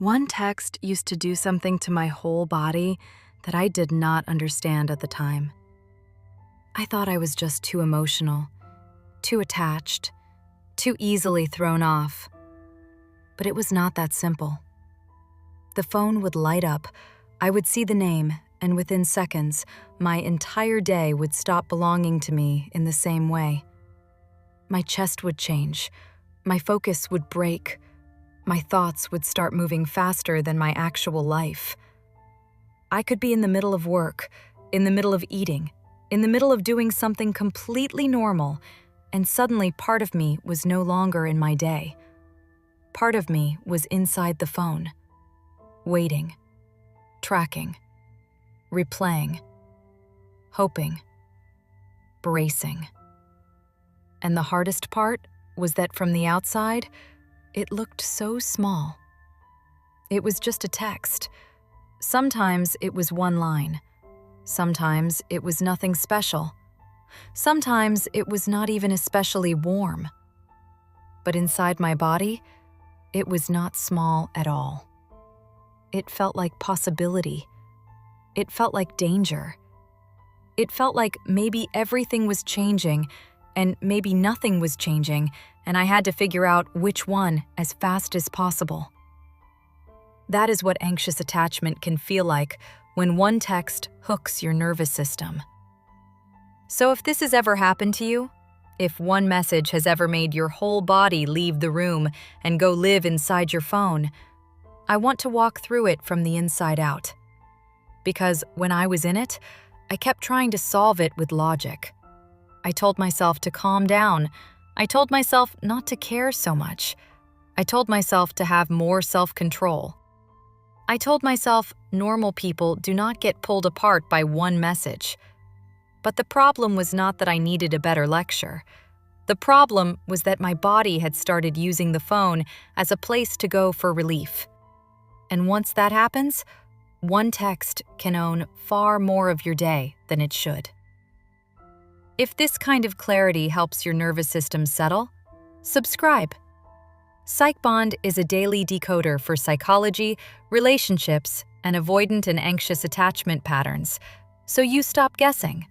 One text used to do something to my whole body that I did not understand at the time. I thought I was just too emotional, too attached, too easily thrown off. But it was not that simple. The phone would light up, I would see the name, and within seconds, my entire day would stop belonging to me in the same way. My chest would change, my focus would break, my thoughts would start moving faster than my actual life. I could be in the middle of work, in the middle of eating, in the middle of doing something completely normal, and suddenly part of me was no longer in my day. Part of me was inside the phone, waiting, tracking, replaying, hoping, bracing. And the hardest part was that from the outside, it looked so small. It was just a text. Sometimes it was one line. Sometimes it was nothing special. Sometimes it was not even especially warm. But inside my body, it was not small at all. It felt like possibility. It felt like danger. It felt like maybe everything was changing and maybe nothing was changing, and I had to figure out which one as fast as possible. That is what anxious attachment can feel like when one text hooks your nervous system. So if this has ever happened to you, if one message has ever made your whole body leave the room and go live inside your phone, I want to walk through it from the inside out. Because when I was in it, I kept trying to solve it with logic. I told myself to calm down. I told myself not to care so much. I told myself to have more self-control. I told myself normal people do not get pulled apart by one message. But the problem was not that I needed a better lecture. The problem was that my body had started using the phone as a place to go for relief. And once that happens, one text can own far more of your day than it should. If this kind of clarity helps your nervous system settle, subscribe. PsychBond is a daily decoder for psychology, relationships, and avoidant and anxious attachment patterns, so you stop guessing.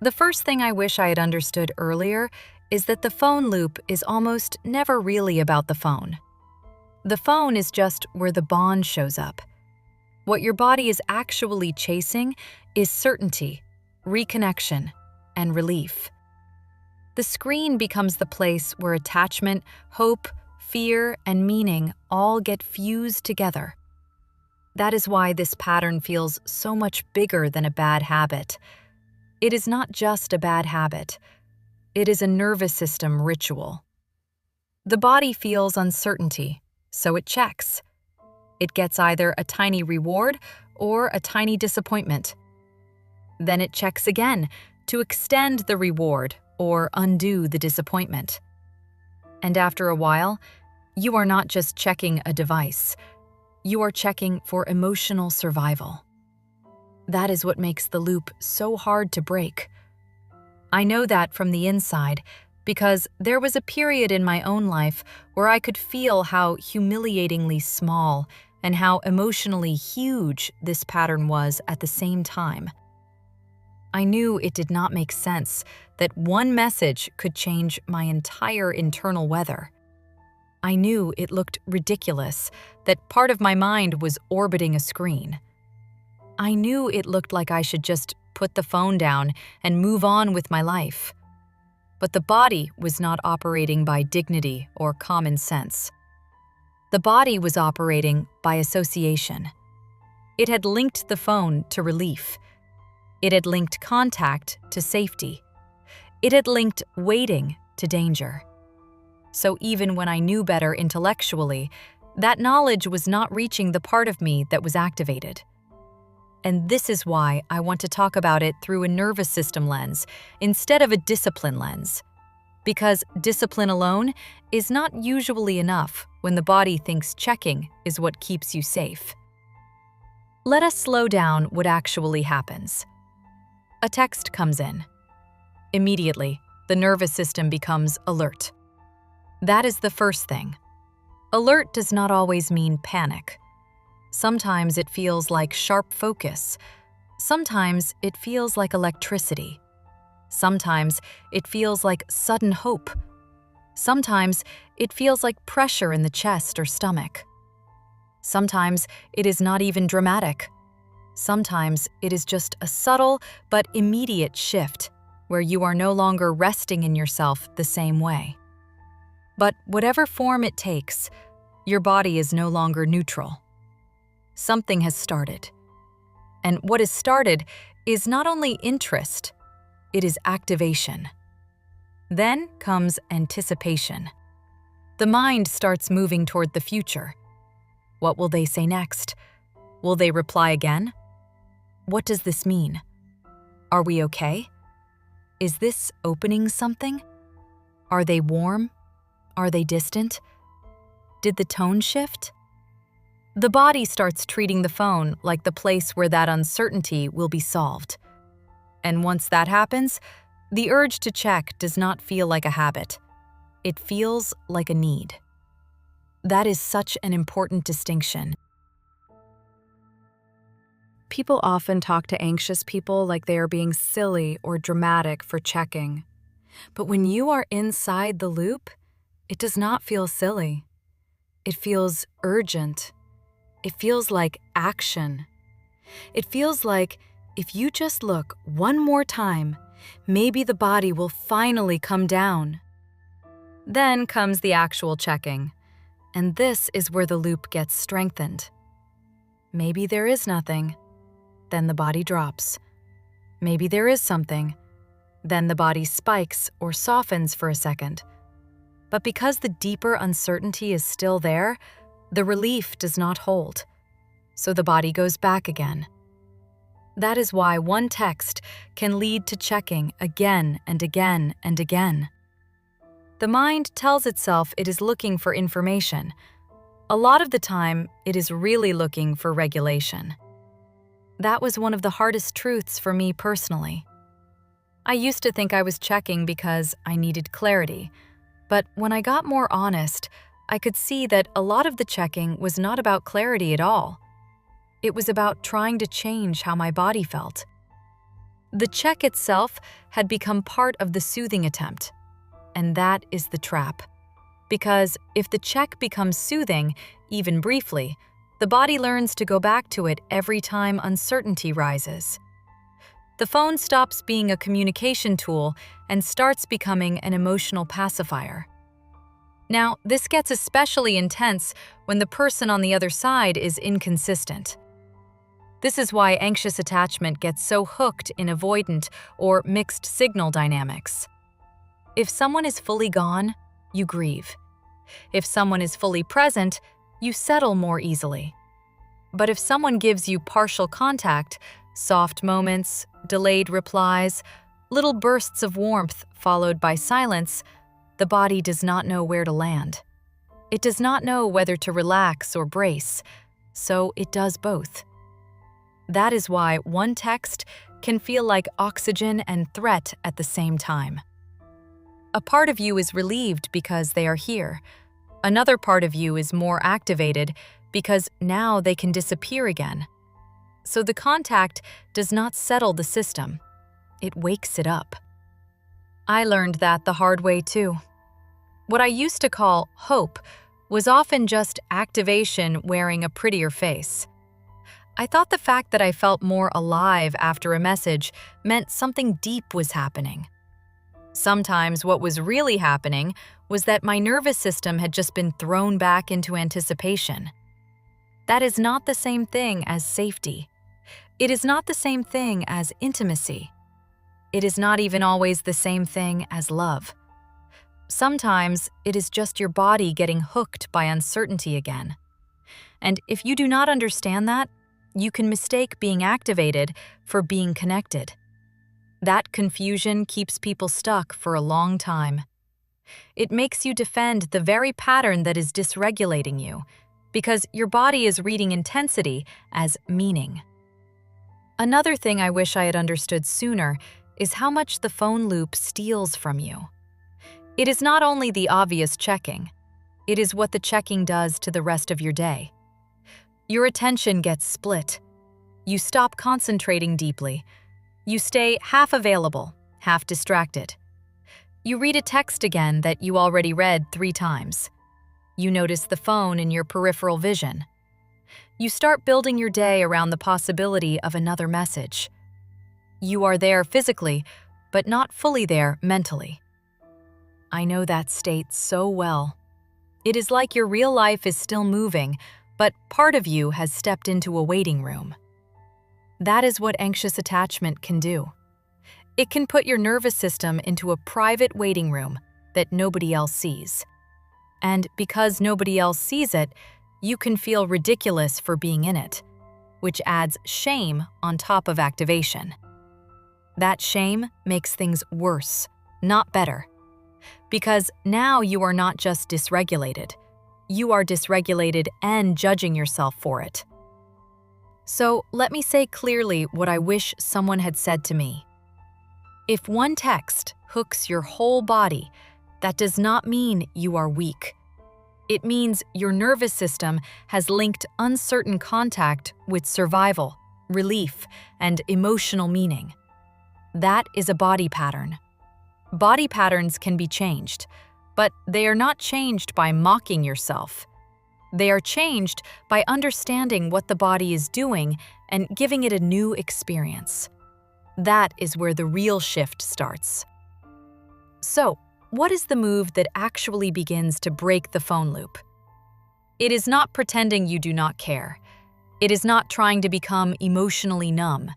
The first thing I wish I had understood earlier is that the phone loop is almost never really about the phone. The phone is just where the bond shows up. What your body is actually chasing is certainty, reconnection, and relief. The screen becomes the place where attachment, hope, fear, and meaning all get fused together. That is why this pattern feels so much bigger than a bad habit. It is not just a bad habit. It is a nervous system ritual. The body feels uncertainty, so it checks. It gets either a tiny reward or a tiny disappointment. Then it checks again to extend the reward or undo the disappointment. And after a while, you are not just checking a device. You are checking for emotional survival. That is what makes the loop so hard to break. I know that from the inside because there was a period in my own life where I could feel how humiliatingly small and how emotionally huge this pattern was at the same time. I knew it did not make sense that one message could change my entire internal weather. I knew it looked ridiculous that part of my mind was orbiting a screen. I knew it looked like I should just put the phone down and move on with my life. But the body was not operating by dignity or common sense. The body was operating by association. It had linked the phone to relief. It had linked contact to safety. It had linked waiting to danger. So even when I knew better intellectually, that knowledge was not reaching the part of me that was activated. And this is why I want to talk about it through a nervous system lens instead of a discipline lens. Because discipline alone is not usually enough when the body thinks checking is what keeps you safe. Let us slow down what actually happens. A text comes in. Immediately, the nervous system becomes alert. That is the first thing. Alert does not always mean panic. Sometimes it feels like sharp focus. Sometimes it feels like electricity. Sometimes it feels like sudden hope. Sometimes it feels like pressure in the chest or stomach. Sometimes it is not even dramatic. Sometimes it is just a subtle but immediate shift where you are no longer resting in yourself the same way. But whatever form it takes, your body is no longer neutral. Something has started. And what is started is not only interest, it is activation. Then comes anticipation. The mind starts moving toward the future. What will they say next? Will they reply again? What does this mean? Are we okay? Is this opening something? Are they warm? Are they distant? Did the tone shift? The body starts treating the phone like the place where that uncertainty will be solved. And once that happens, the urge to check does not feel like a habit. It feels like a need. That is such an important distinction. People often talk to anxious people like they are being silly or dramatic for checking. But when you are inside the loop, it does not feel silly. It feels urgent. It feels like action. It feels like if you just look one more time, maybe the body will finally come down. Then comes the actual checking, and this is where the loop gets strengthened. Maybe there is nothing, then the body drops. Maybe there is something, then the body spikes or softens for a second. But because the deeper uncertainty is still there, the relief does not hold, so the body goes back again. That is why one text can lead to checking again and again and again. The mind tells itself it is looking for information. A lot of the time, it is really looking for regulation. That was one of the hardest truths for me personally. I used to think I was checking because I needed clarity, but when I got more honest, I could see that a lot of the checking was not about clarity at all. It was about trying to change how my body felt. The check itself had become part of the soothing attempt, and that is the trap. Because if the check becomes soothing, even briefly, the body learns to go back to it every time uncertainty rises. The phone stops being a communication tool and starts becoming an emotional pacifier. Now, this gets especially intense when the person on the other side is inconsistent. This is why anxious attachment gets so hooked in avoidant or mixed signal dynamics. If someone is fully gone, you grieve. If someone is fully present, you settle more easily. But if someone gives you partial contact, soft moments, delayed replies, little bursts of warmth followed by silence, the body does not know where to land. It does not know whether to relax or brace, so it does both. That is why one text can feel like oxygen and threat at the same time. A part of you is relieved because they are here. Another part of you is more activated because now they can disappear again. So the contact does not settle the system. It wakes it up. I learned that the hard way too. What I used to call hope was often just activation wearing a prettier face. I thought the fact that I felt more alive after a message meant something deep was happening. Sometimes what was really happening was that my nervous system had just been thrown back into anticipation. That is not the same thing as safety. It is not the same thing as intimacy. It is not even always the same thing as love. Sometimes it is just your body getting hooked by uncertainty again. And if you do not understand that, you can mistake being activated for being connected. That confusion keeps people stuck for a long time. It makes you defend the very pattern that is dysregulating you, because your body is reading intensity as meaning. Another thing I wish I had understood sooner is how much the phone loop steals from you. It is not only the obvious checking. It is what the checking does to the rest of your day. Your attention gets split. You stop concentrating deeply. You stay half available, half distracted. You read a text again that you already read 3 times. You notice the phone in your peripheral vision. You start building your day around the possibility of another message. You are there physically, but not fully there mentally. I know that state so well. It is like your real life is still moving, but part of you has stepped into a waiting room. That is what anxious attachment can do. It can put your nervous system into a private waiting room that nobody else sees. And because nobody else sees it, you can feel ridiculous for being in it, which adds shame on top of activation. That shame makes things worse, not better. Because now you are not just dysregulated, you are dysregulated and judging yourself for it. So let me say clearly what I wish someone had said to me. If one text hooks your whole body, that does not mean you are weak. It means your nervous system has linked uncertain contact with survival, relief, and emotional meaning. That is a body pattern. Body patterns can be changed, but they are not changed by mocking yourself. They are changed by understanding what the body is doing and giving it a new experience. That is where the real shift starts. So, what is the move that actually begins to break the phone loop? It is not pretending you do not care. It is not trying to become emotionally numb.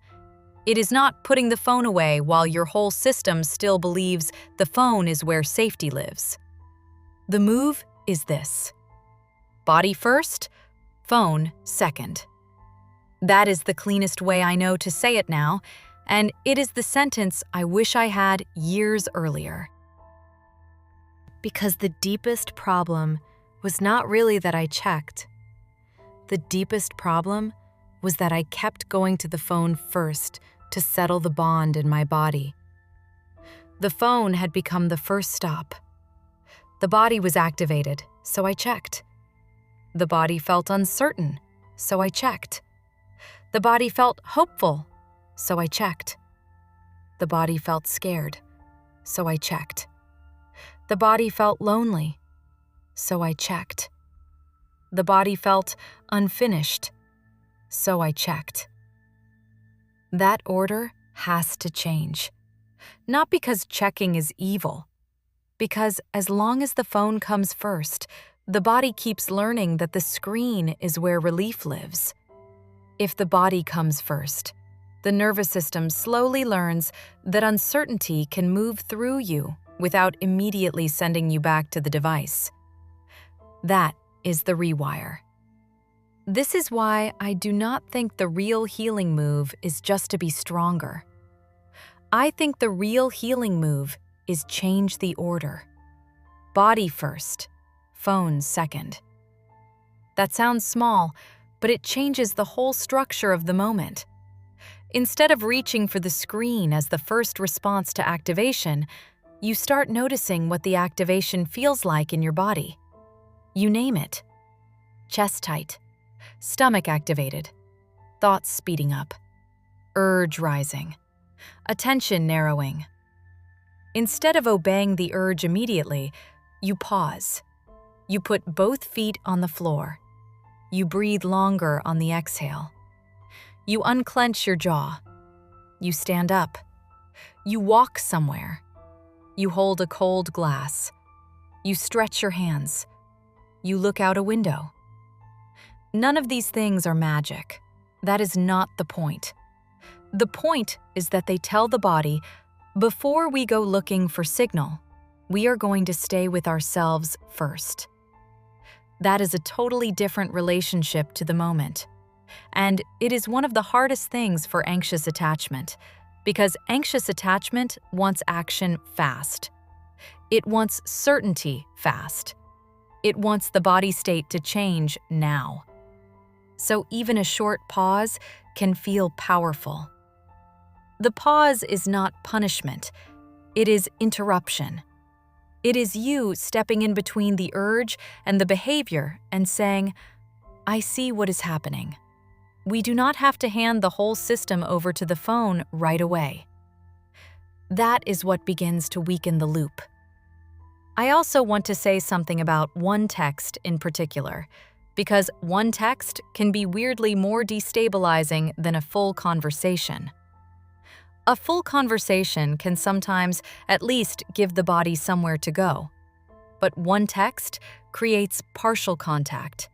It is not putting the phone away while your whole system still believes the phone is where safety lives. The move is this: body first, phone second. That is the cleanest way I know to say it now, and it is the sentence I wish I had years earlier. Because the deepest problem was not really that I checked. The deepest problem was that I kept going to the phone first to settle the bond in my body. The phone had become the first stop. The body was activated, so I checked. The body felt uncertain, so I checked. The body felt hopeful, so I checked. The body felt scared, so I checked. The body felt lonely, so I checked. The body felt unfinished, so I checked. That order has to change. Not because checking is evil, because as long as the phone comes first, the body keeps learning that the screen is where relief lives. If the body comes first, the nervous system slowly learns that uncertainty can move through you without immediately sending you back to the device. That is the rewire. This is why I do not think the real healing move is just to be stronger. I think the real healing move is change the order. Body first, phone second. That sounds small, but it changes the whole structure of the moment. Instead of reaching for the screen as the first response to activation, you start noticing what the activation feels like in your body. You name it. Chest tight, stomach activated, thoughts speeding up, urge rising, attention narrowing. Instead of obeying the urge immediately, you pause. You put both feet on the floor. You breathe longer on the exhale. You unclench your jaw. You stand up. You walk somewhere. You hold a cold glass. You stretch your hands. You look out a window. None of these things are magic. That is not the point. The point is that they tell the body, before we go looking for signal, we are going to stay with ourselves first. That is a totally different relationship to the moment. And it is one of the hardest things for anxious attachment, because anxious attachment wants action fast. It wants certainty fast. It wants the body state to change now. So even a short pause can feel powerful. The pause is not punishment. It is interruption. It is you stepping in between the urge and the behavior and saying, "I see what is happening." We do not have to hand the whole system over to the phone right away. That is what begins to weaken the loop. I also want to say something about one text in particular, because one text can be weirdly more destabilizing than a full conversation. A full conversation can sometimes at least give the body somewhere to go. But one text creates partial contact.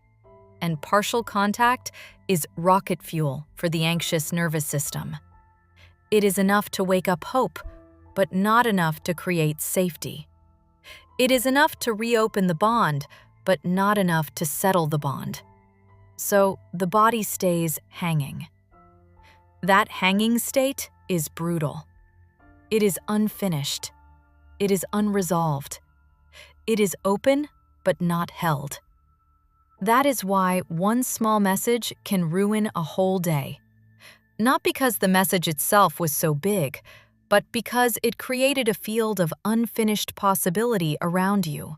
And partial contact is rocket fuel for the anxious nervous system. It is enough to wake up hope, but not enough to create safety. It is enough to reopen the bond, but not enough to settle the bond. So the body stays hanging. That hanging state is brutal. It is unfinished. It is unresolved. It is open, but not held. That is why one small message can ruin a whole day. Not because the message itself was so big, but because it created a field of unfinished possibility around you.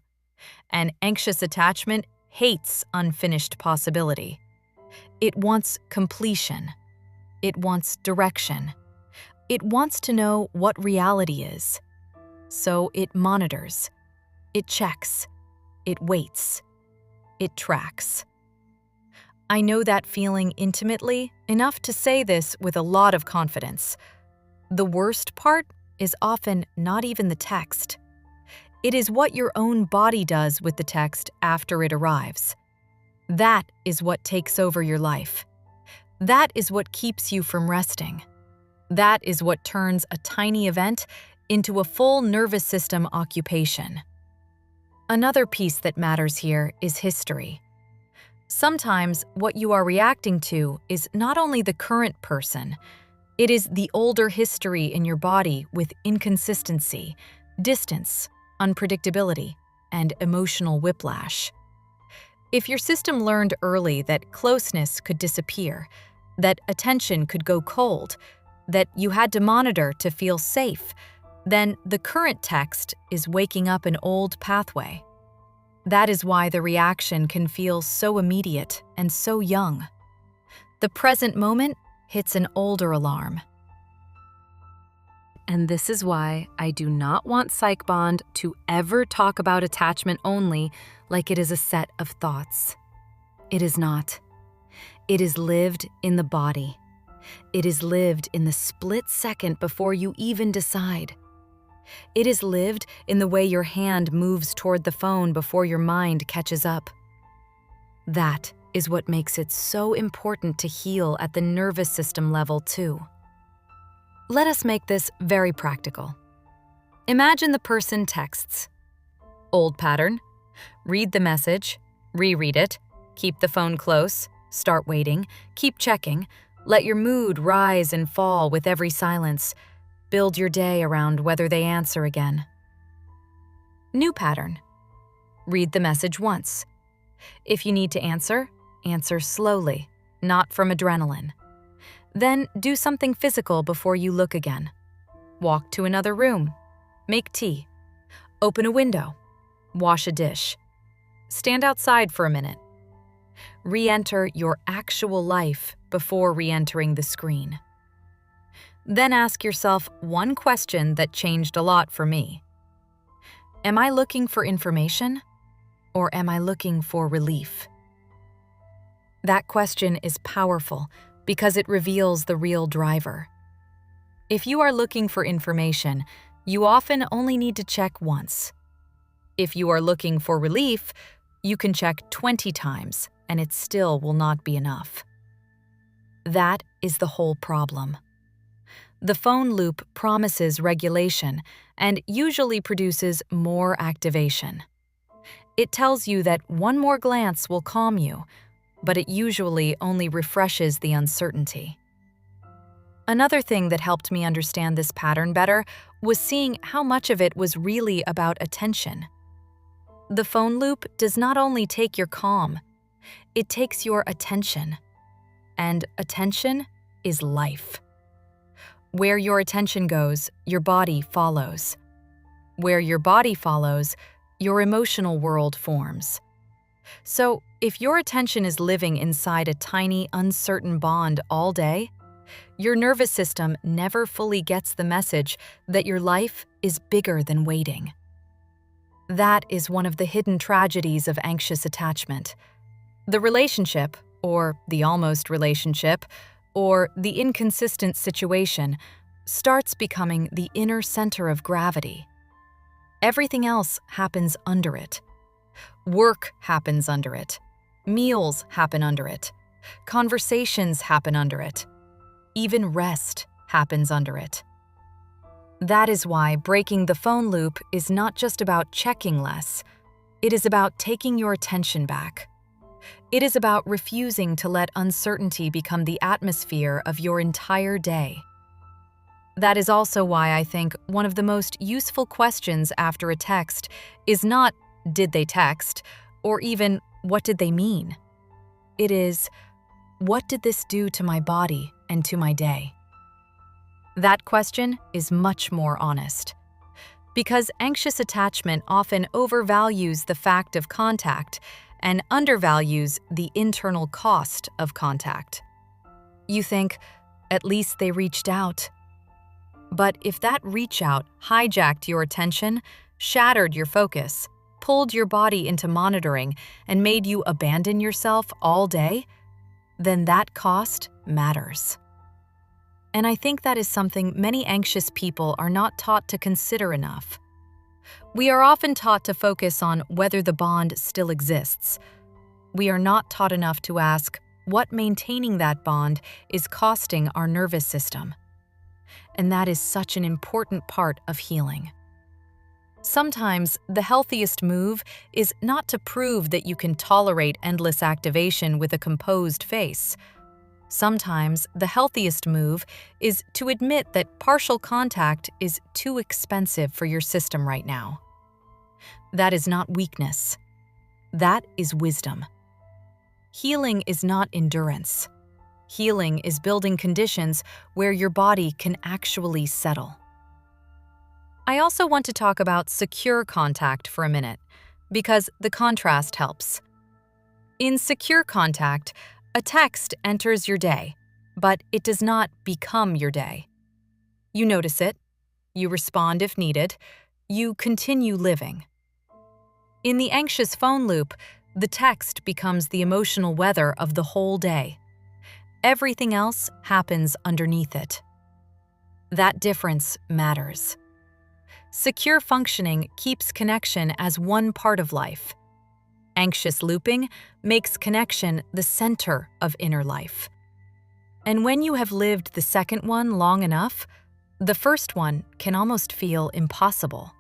An anxious attachment hates unfinished possibility. It wants completion. It wants direction. It wants to know what reality is. So it monitors. It checks. It waits. It tracks. I know that feeling intimately enough to say this with a lot of confidence. The worst part is often not even the text. It is what your own body does with the text after it arrives. That is what takes over your life. That is what keeps you from resting. That is what turns a tiny event into a full nervous system occupation. Another piece that matters here is history. Sometimes what you are reacting to is not only the current person, it is the older history in your body with inconsistency, distance, unpredictability, and emotional whiplash. If your system learned early that closeness could disappear, that attention could go cold, that you had to monitor to feel safe, then the current text is waking up an old pathway. That is why the reaction can feel so immediate and so young. The present moment hits an older alarm. And this is why I do not want PsychBond to ever talk about attachment only like it is a set of thoughts. It is not. It is lived in the body. It is lived in the split second before you even decide. It is lived in the way your hand moves toward the phone before your mind catches up. That is what makes it so important to heal at the nervous system level too. Let us make this very practical. Imagine the person texts. Old pattern. Read the message, reread it, keep the phone close, start waiting, keep checking, let your mood rise and fall with every silence. Build your day around whether they answer again. New pattern. Read the message once. If you need to answer, answer slowly, not from adrenaline. Then do something physical before you look again. Walk to another room. Make tea. Open a window. Wash a dish. Stand outside for a minute. Re-enter your actual life before re-entering the screen. Then ask yourself one question that changed a lot for me. Am I looking for information, or am I looking for relief? That question is powerful because it reveals the real driver. If you are looking for information, you often only need to check once. If you are looking for relief, you can check 20 times, and it still will not be enough. That is the whole problem. The phone loop promises regulation and usually produces more activation. It tells you that one more glance will calm you, but it usually only refreshes the uncertainty. Another thing that helped me understand this pattern better was seeing how much of it was really about attention. The phone loop does not only take your calm, it takes your attention. And attention is life. Where your attention goes, your body follows. Where your body follows, your emotional world forms. So, if your attention is living inside a tiny, uncertain bond all day, your nervous system never fully gets the message that your life is bigger than waiting. That is one of the hidden tragedies of anxious attachment. The relationship, or the almost relationship, or the inconsistent situation starts becoming the inner center of gravity. Everything else happens under it. Work happens under it. Meals happen under it. Conversations happen under it. Even rest happens under it. That is why breaking the phone loop is not just about checking less. It is about taking your attention back. It is about refusing to let uncertainty become the atmosphere of your entire day. That is also why I think one of the most useful questions after a text is not, "Did they text?" or even, "What did they mean?" It is, "What did this do to my body and to my day?" That question is much more honest. Because anxious attachment often overvalues the fact of contact and undervalues the internal cost of contact. You think, "At least they reached out." But if that reach out hijacked your attention, shattered your focus, pulled your body into monitoring, and made you abandon yourself all day, then that cost matters. And I think that is something many anxious people are not taught to consider enough. We are often taught to focus on whether the bond still exists. We are not taught enough to ask what maintaining that bond is costing our nervous system. And that is such an important part of healing. Sometimes the healthiest move is not to prove that you can tolerate endless activation with a composed face. Sometimes the healthiest move is to admit that partial contact is too expensive for your system right now. That is not weakness. That is wisdom. Healing is not endurance. Healing is building conditions where your body can actually settle. I also want to talk about secure contact for a minute, because the contrast helps. In secure contact, a text enters your day, but it does not become your day. You notice it, you respond if needed, you continue living. In the anxious phone loop, the text becomes the emotional weather of the whole day. Everything else happens underneath it. That difference matters. Secure functioning keeps connection as one part of life. Anxious looping makes connection the center of inner life. And when you have lived the second one long enough, the first one can almost feel impossible.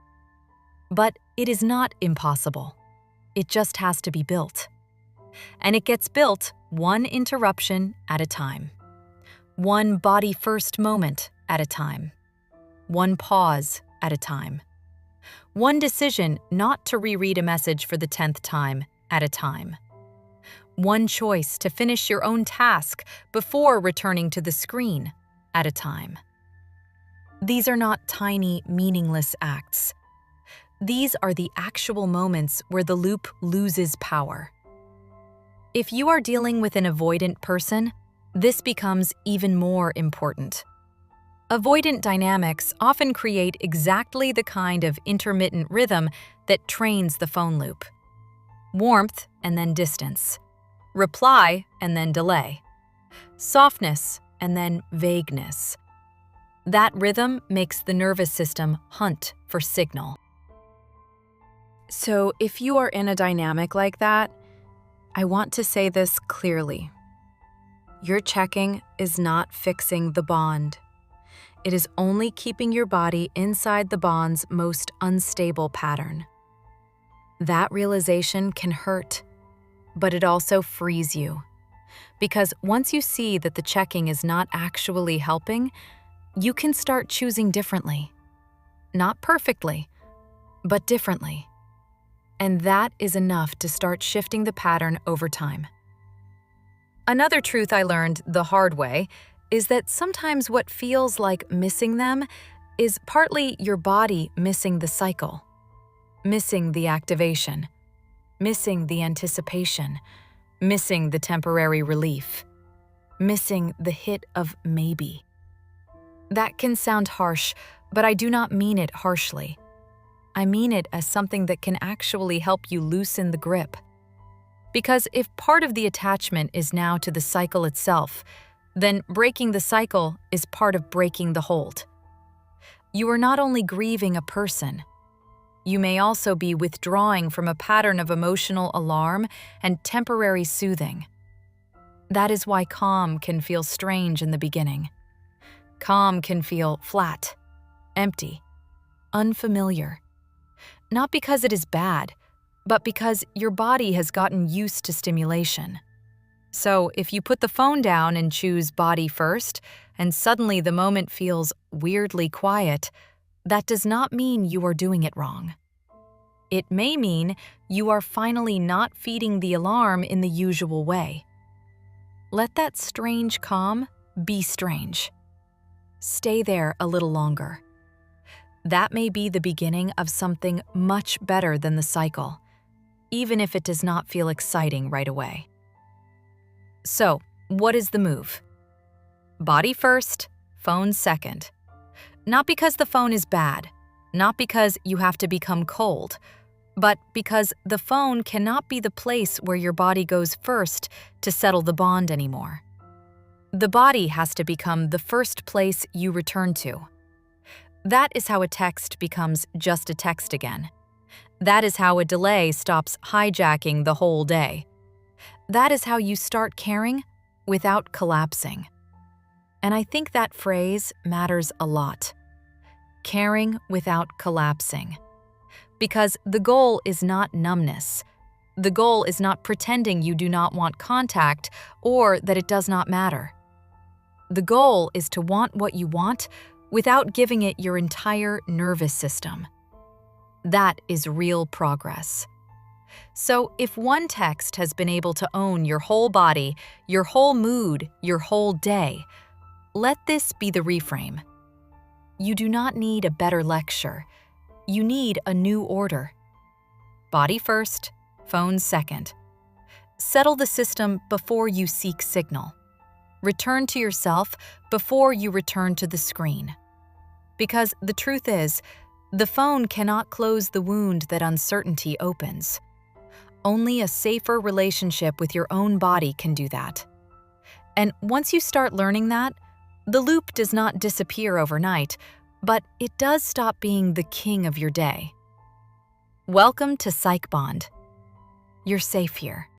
But it is not impossible. It just has to be built. And it gets built one interruption at a time. One body-first moment at a time. One pause at a time. One decision not to reread a message for the 10th time at a time. One choice to finish your own task before returning to the screen at a time. These are not tiny, meaningless acts. These are the actual moments where the loop loses power. If you are dealing with an avoidant person, this becomes even more important. Avoidant dynamics often create exactly the kind of intermittent rhythm that trains the phone loop. Warmth and then distance. Reply and then delay. Softness and then vagueness. That rhythm makes the nervous system hunt for signal. So if you are in a dynamic like that, I want to say this clearly. Your checking is not fixing the bond. It is only keeping your body inside the bond's most unstable pattern. That realization can hurt, but it also frees you. Because once you see that the checking is not actually helping, you can start choosing differently. Not perfectly, but differently. And that is enough to start shifting the pattern over time. Another truth I learned the hard way is that sometimes what feels like missing them is partly your body missing the cycle, missing the activation, missing the anticipation, missing the temporary relief, missing the hit of maybe. That can sound harsh, but I do not mean it harshly. I mean it as something that can actually help you loosen the grip. Because if part of the attachment is now to the cycle itself, then breaking the cycle is part of breaking the hold. You are not only grieving a person, you may also be withdrawing from a pattern of emotional alarm and temporary soothing. That is why calm can feel strange in the beginning. Calm can feel flat, empty, unfamiliar. Not because it is bad, but because your body has gotten used to stimulation. So if you put the phone down and choose body first, and suddenly the moment feels weirdly quiet, that does not mean you are doing it wrong. It may mean you are finally not feeding the alarm in the usual way. Let that strange calm be strange. Stay there a little longer. That may be the beginning of something much better than the cycle, even if it does not feel exciting right away. So, what is the move? Body first, phone second. Not because the phone is bad, not because you have to become cold, but because the phone cannot be the place where your body goes first to settle the bond anymore. The body has to become the first place you return to. That is how a text becomes just a text again. That is how a delay stops hijacking the whole day. That is how you start caring without collapsing. And I think that phrase matters a lot. Caring without collapsing. Because the goal is not numbness. The goal is not pretending you do not want contact or that it does not matter. The goal is to want what you want without giving it your entire nervous system. That is real progress. So if one text has been able to own your whole body, your whole mood, your whole day, let this be the reframe. You do not need a better lecture. You need a new order. Body first, phone second. Settle the system before you seek signal. Return to yourself before you return to the screen. Because the truth is, the phone cannot close the wound that uncertainty opens. Only a safer relationship with your own body can do that. And once you start learning that, the loop does not disappear overnight, but it does stop being the king of your day. Welcome to PsychBond. You're safe here.